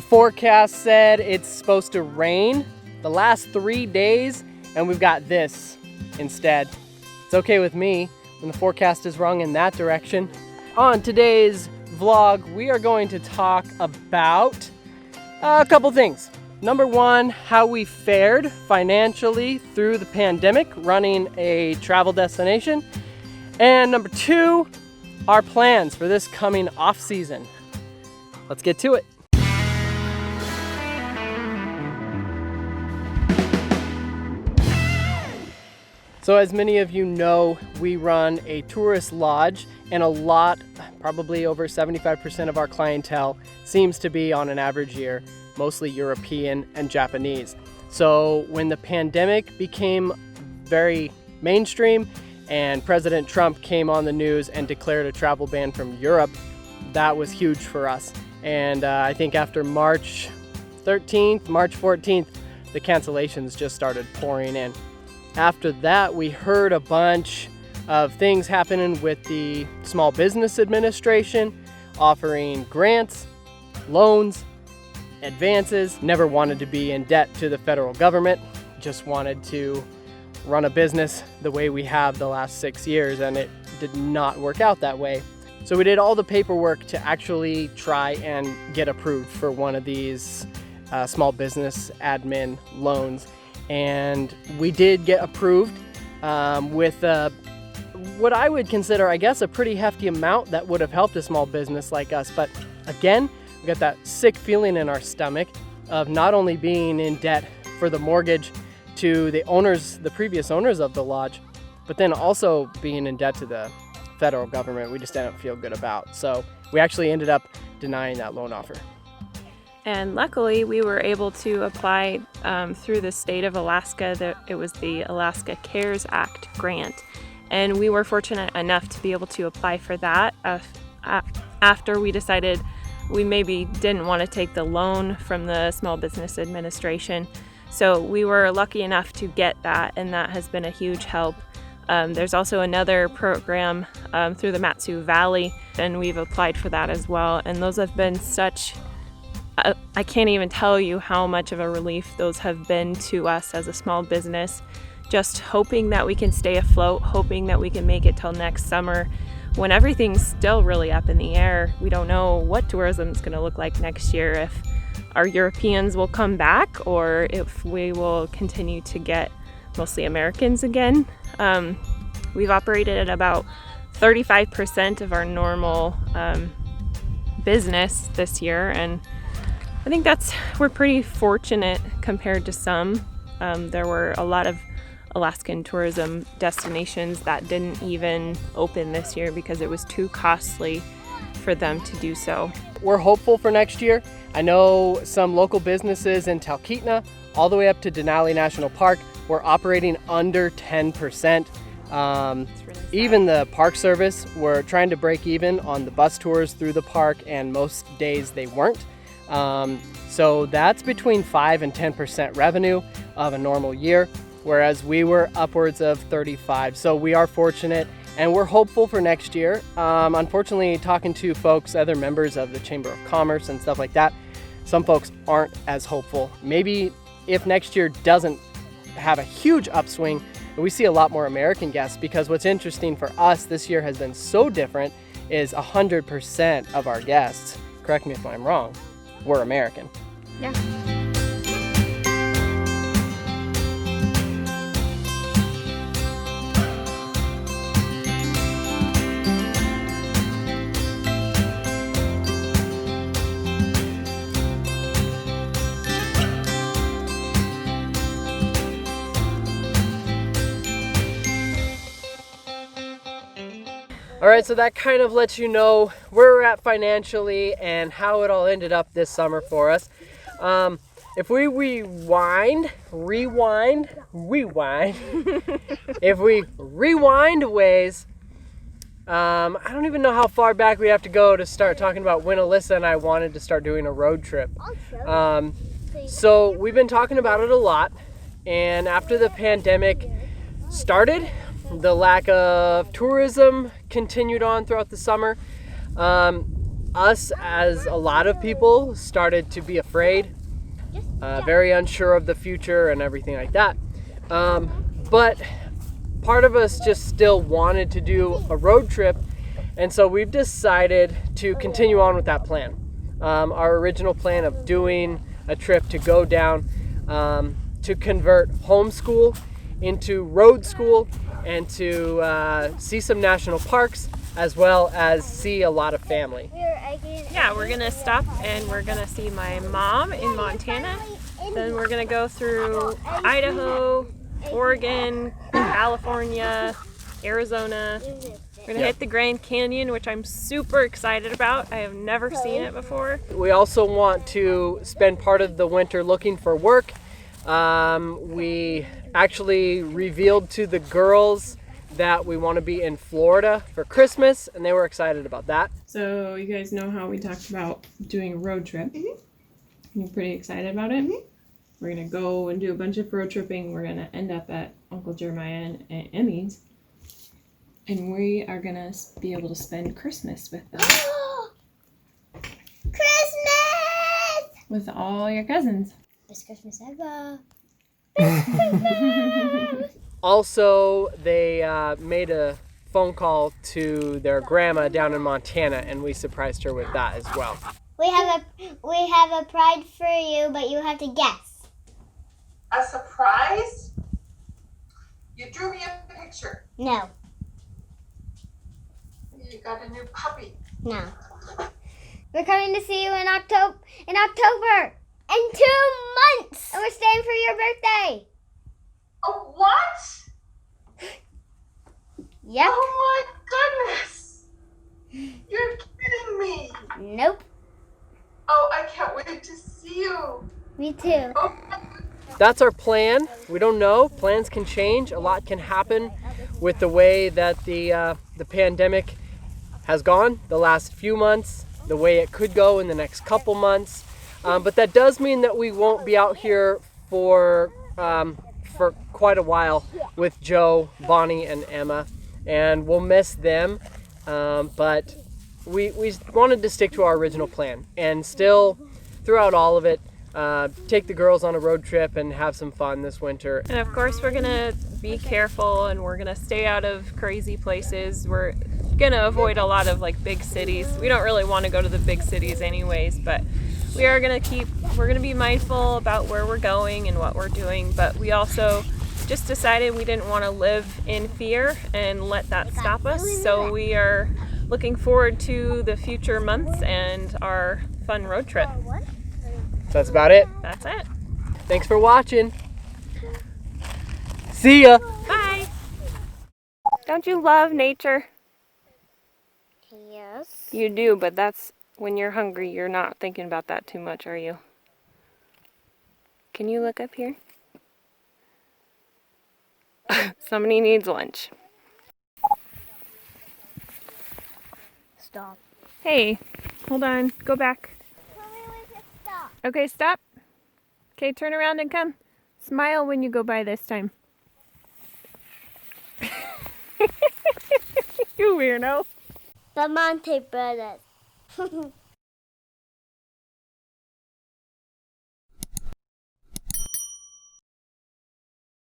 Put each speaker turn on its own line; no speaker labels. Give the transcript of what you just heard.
forecast said it's supposed to rain the last 3 days, and we've got this instead. It's okay with me when the forecast is wrong in that direction. On today's vlog, we are going to talk about a couple things. Number one, how we fared financially through the pandemic running a travel destination. And number two, our plans for this coming off season. Let's get to it. So as many of you know, we run a tourist lodge, and a lot, probably over 75% of our clientele seems to be on an average year, mostly European and Japanese. So when the pandemic became very mainstream and President Trump came on the news and declared a travel ban from Europe, that was huge for us. And I think after March 13th, March 14th, the cancellations just started pouring in. After that, we heard a bunch of things happening with the Small Business Administration, offering grants, loans, advances. Never wanted to be in debt to the federal government, just wanted to run a business the way we have the last 6 years, and it did not work out that way. So we did all the paperwork to actually try and get approved for one of these small business admin loans. And we did get approved with what I would consider, I guess, a pretty hefty amount that would have helped a small business like us. But again, we got that sick feeling in our stomach of not only being in debt for the mortgage to the owners, the previous owners of the lodge, but then also being in debt to the federal government. We just didn't feel good about. So we actually ended up denying that loan offer.
And luckily, we were able to apply through the state of Alaska. It was the Alaska CARES Act grant. And we were fortunate enough to be able to apply for that after we decided we maybe didn't want to take the loan from the Small Business Administration. So we were lucky enough to get that, and that has been a huge help. There's also another program through the Matsu Valley, and we've applied for that as well. And those have been such... I can't even tell you how much of a relief those have been to us as a small business. Just hoping that we can stay afloat, hoping that we can make it till next summer when everything's still really up in the air. We don't know what tourism is going to look like next year, if our Europeans will come back or if we will continue to get mostly Americans again. We've operated at about 35% of our normal business this year, and I think we're pretty fortunate compared to some. There were a lot of Alaskan tourism destinations that didn't even open this year because it was too costly for them to do so.
We're hopeful for next year. I know some local businesses in Talkeetna, all the way up to Denali National Park, were operating under 10%. Even the Park Service were trying to break even on the bus tours through the park, and most days they weren't. So that's between 5 and 10% revenue of a normal year, whereas we were upwards of 35. So we are fortunate, and we're hopeful for next year. Unfortunately, talking to folks, other members of the Chamber of Commerce and stuff like that, some folks aren't as hopeful. Maybe if next year doesn't have a huge upswing, we see a lot more American guests, because what's interesting for us this year has been so different is 100% of our guests, correct me if I'm wrong, were American.
Yeah.
All right, so that kind of lets you know where we're at financially and how it all ended up this summer for us. If we rewind, if we rewind ways, I don't even know how far back we have to go to start talking about when Alyssa and I wanted to start doing a road trip. So we've been talking about it a lot, and after the pandemic started, the lack of tourism continued on throughout the summer. us, as a lot of people, started to be afraid, very unsure of the future and everything like that. But part of us just still wanted to do a road trip, and so we've decided to continue on with that plan. Our original plan of doing a trip to go down to convert homeschool into road school and to see some national parks, as well as see a lot of family.
Yeah, we're gonna stop and we're gonna see my mom in Montana. Then we're gonna go through Idaho, Oregon, California, Arizona. We're gonna hit the Grand Canyon, which I'm super excited about. I have never seen it before.
We also want to spend part of the winter looking for work. We actually revealed to the girls that we want to be in Florida for Christmas, and they were excited about that.
So you guys know how we talked about doing a road trip. You're pretty excited about it? We're gonna go and do a bunch of road tripping. We're gonna end up at Uncle Jeremiah and Emmy's, and we are gonna be able to spend Christmas with them.
Christmas!
With all your cousins.
Best Christmas ever.
Also, they made a phone call to their grandma down in Montana, and we surprised her with that as well.
We have a pride for you, but you have to guess.
A surprise? You drew me a picture.
No.
You got a new puppy.
No. We're coming to see you in October. In 2 months. And we're staying for your birthday.
Oh, what?
Yep.
Oh my goodness. You're kidding me.
Nope.
Oh, I can't wait to see you.
Me too.
Oh,
That's our plan. We don't know. Plans can change. A lot can happen with the way that the pandemic has gone the last few months, the way it could go in the next couple months. But that does mean that we won't be out here for quite a while with Joe, Bonnie, and Emma, and we'll miss them. But we wanted to stick to our original plan and still, throughout all of it, take the girls on a road trip and have some fun this winter.
And of course we're gonna be careful and we're gonna stay out of crazy places. We're gonna avoid a lot of like big cities. We don't really want to go to the big cities anyways, but we're gonna be mindful about where we're going and what we're doing. But we also just decided we didn't want to live in fear and let that stop us. So we are looking forward to the future months and our fun road trip.
That's about it.
That's it.
Thanks for watching. See ya.
Bye. Don't you love nature?
Yes.
You do, but that's when you're hungry. You're not thinking about that too much, are you? Can you look up here? Somebody needs lunch.
Stop.
Hey, hold on. Go back.
Stop.
Okay, stop. Okay, turn around and come. Smile when you go by this time. You weirdo.
Bramante brothers.